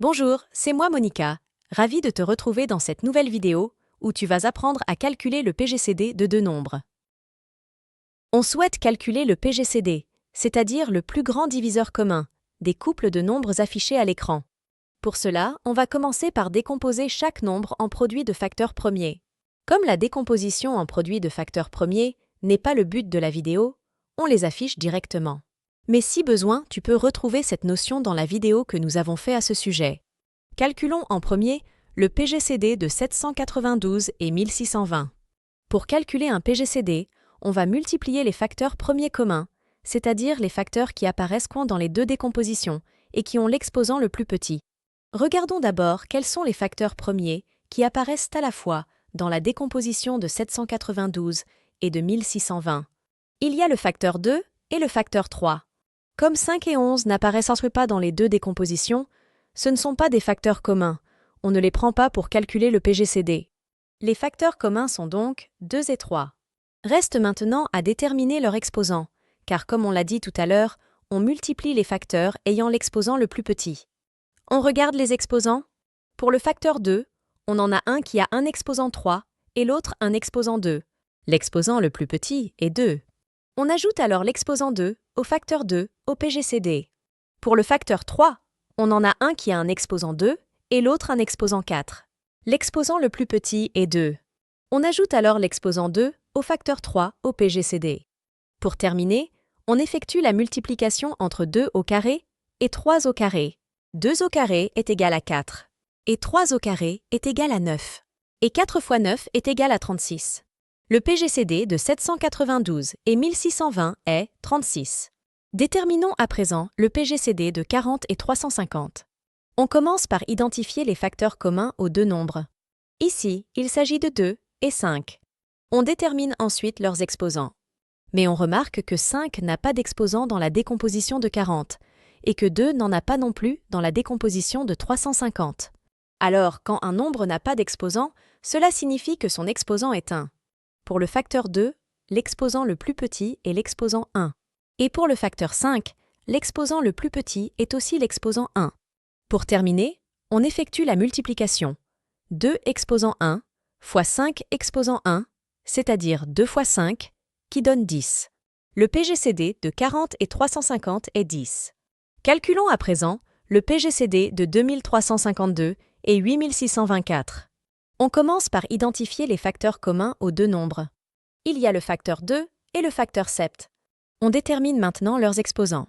Bonjour, c'est moi Monica, ravie de te retrouver dans cette nouvelle vidéo où tu vas apprendre à calculer le PGCD de deux nombres. On souhaite calculer le PGCD, c'est-à-dire le plus grand diviseur commun, des couples de nombres affichés à l'écran. Pour cela, on va commencer par décomposer chaque nombre en produits de facteurs premiers. Comme la décomposition en produits de facteurs premiers n'est pas le but de la vidéo, on les affiche directement. Mais si besoin, tu peux retrouver cette notion dans la vidéo que nous avons fait à ce sujet. Calculons en premier le PGCD de 792 et 1620. Pour calculer un PGCD, on va multiplier les facteurs premiers communs, c'est-à-dire les facteurs qui apparaissent dans les deux décompositions et qui ont l'exposant le plus petit. Regardons d'abord quels sont les facteurs premiers qui apparaissent à la fois dans la décomposition de 792 et de 1620. Il y a le facteur 2 et le facteur 3. Comme 5 et 11 n'apparaissent pas dans les deux décompositions, ce ne sont pas des facteurs communs, on ne les prend pas pour calculer le PGCD. Les facteurs communs sont donc 2 et 3. Reste maintenant à déterminer leur exposant, car comme on l'a dit tout à l'heure, on multiplie les facteurs ayant l'exposant le plus petit. On regarde les exposants. Pour le facteur 2, on en a un qui a un exposant 3 et l'autre un exposant 2. L'exposant le plus petit est 2. On ajoute alors l'exposant 2 au facteur 2 au PGCD. Pour le facteur 3, on en a un qui a un exposant 2 et l'autre un exposant 4. L'exposant le plus petit est 2. On ajoute alors l'exposant 2 au facteur 3 au PGCD. Pour terminer, on effectue la multiplication entre 2 au carré et 3 au carré. 2 au carré est égal à 4. Et 3 au carré est égal à 9. Et 4 fois 9 est égal à 36. Le PGCD de 792 et 1620 est 36. Déterminons à présent le PGCD de 40 et 350. On commence par identifier les facteurs communs aux deux nombres. Ici, il s'agit de 2 et 5. On détermine ensuite leurs exposants. Mais on remarque que 5 n'a pas d'exposant dans la décomposition de 40 et que 2 n'en a pas non plus dans la décomposition de 350. Alors, quand un nombre n'a pas d'exposant, cela signifie que son exposant est 1. Pour le facteur 2, l'exposant le plus petit est l'exposant 1. Et pour le facteur 5, l'exposant le plus petit est aussi l'exposant 1. Pour terminer, on effectue la multiplication. 2 exposant 1 fois 5 exposant 1, c'est-à-dire 2 fois 5, qui donne 10. Le PGCD de 40 et 350 est 10. Calculons à présent le PGCD de 2352 et 8624. On commence par identifier les facteurs communs aux deux nombres. Il y a le facteur 2 et le facteur 7. On détermine maintenant leurs exposants.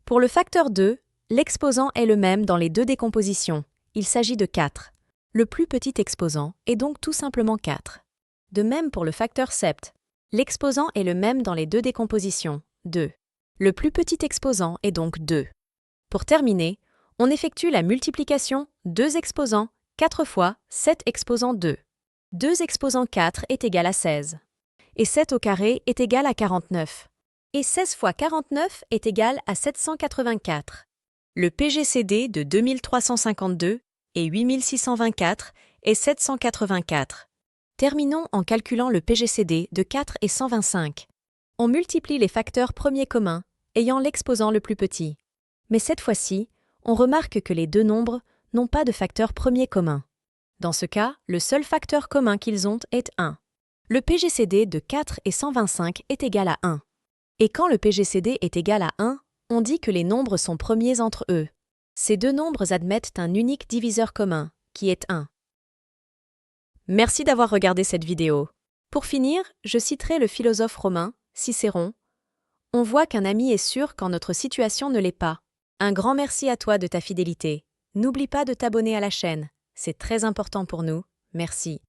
Pour le facteur 2, l'exposant est le même dans les deux décompositions. Il s'agit de 4. Le plus petit exposant est donc tout simplement 4. De même pour le facteur 7. L'exposant est le même dans les deux décompositions, 2. Le plus petit exposant est donc 2. Pour terminer, on effectue la multiplication 2 exposants 4 fois 7 exposant 2. 2 exposant 4 est égal à 16. Et 7 au carré est égal à 49. Et 16 fois 49 est égal à 784. Le PGCD de 2352 et 8624 est 784. Terminons en calculant le PGCD de 4 et 125. On multiplie les facteurs premiers communs ayant l'exposant le plus petit. Mais cette fois-ci, on remarque que les deux nombres n'ont pas de facteur premier commun. Dans ce cas, le seul facteur commun qu'ils ont est 1. Le PGCD de 4 et 125 est égal à 1. Et quand le PGCD est égal à 1, on dit que les nombres sont premiers entre eux. Ces deux nombres admettent un unique diviseur commun, qui est 1. Merci d'avoir regardé cette vidéo. Pour finir, je citerai le philosophe romain, Cicéron. On voit qu'un ami est sûr quand notre situation ne l'est pas. Un grand merci à toi de ta fidélité. N'oublie pas de t'abonner à la chaîne. C'est très important pour nous. Merci.